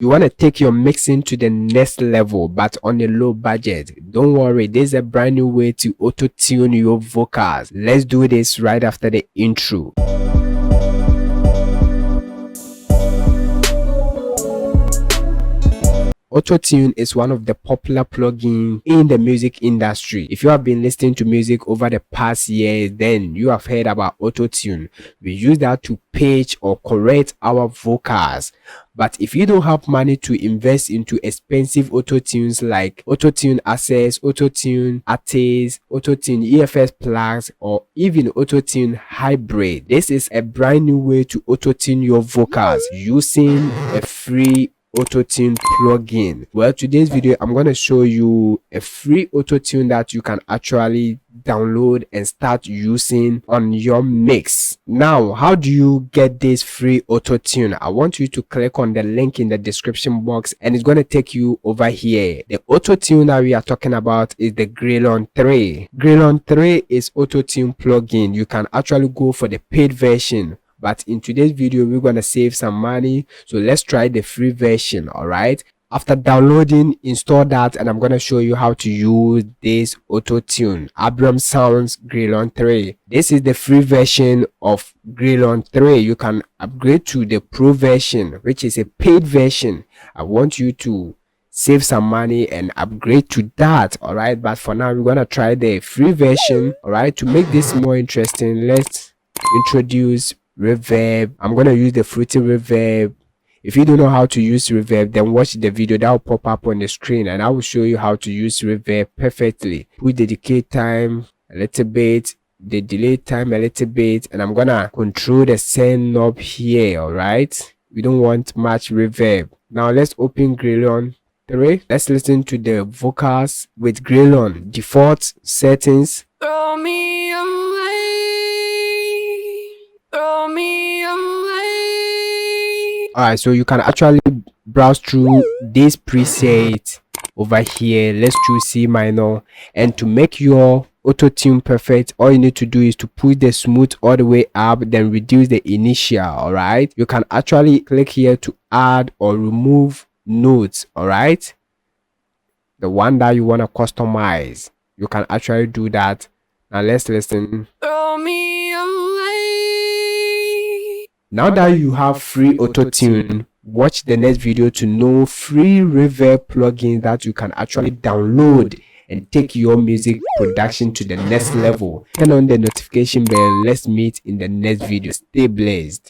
You want to take your mixing to the next level but on a low budget. Don't worry, there's a brand new way to auto-tune your vocals. Let's do this right after the intro. Autotune is one of the popular plugins in the music industry. If you have been listening to music over the past years, then you have heard about Autotune. We use that to pitch or correct our vocals. But if you don't have money to invest into expensive Autotunes like Autotune Access, Autotune Antares, Autotune EFS Plus, or even Autotune Hybrid, this is a brand new way to auto-tune your vocals using a free Autotune plugin. Well, today's video I'm going to show you a free Autotune that you can actually download and start using on your mix. Now, how do you get this free Autotune? I want you to click on the link in the description box and it's going to take you over here. The Autotune that we are talking about is the Graillon 3. Graillon 3 is Autotune plugin. You can actually go for the paid version, but in today's video we're gonna save some money, so let's try the free version. All right, after downloading, install that, and I'm gonna show you how to use this Autotune. Abram Sounds Graillon 3. This is the free version of Graillon 3. You can upgrade to the pro version, which is a paid version. I want you to save some money and upgrade to that. All right, but for now we're gonna try the free version. All right, to make this more interesting, let's introduce reverb. I'm gonna use the fruity reverb. If you don't know how to use reverb, then watch the video that will pop up on the screen and I will show you how to use reverb perfectly. Put the decay time a little bit, the delay time a little bit, and I'm gonna control the send knob here. All right, we don't want much reverb. Now let's open Graillon 3. Let's listen to the vocals with Graillon. Default settings. Throw me away. Throw me away. Alright, so you can actually browse through this preset over here. Let's choose C minor, and to make your auto-tune perfect, all you need to do is to push the smooth all the way up, then reduce the initial. All right, you can actually click here to add or remove notes. All right, the one that you want to customize, you can actually do that. Now let's listen. Throw me away. Now that you have free Autotune, watch the next video to know free reverb plugins that you can actually download and take your music production to the next level. Turn on the notification bell. Let's meet in the next video. Stay blessed.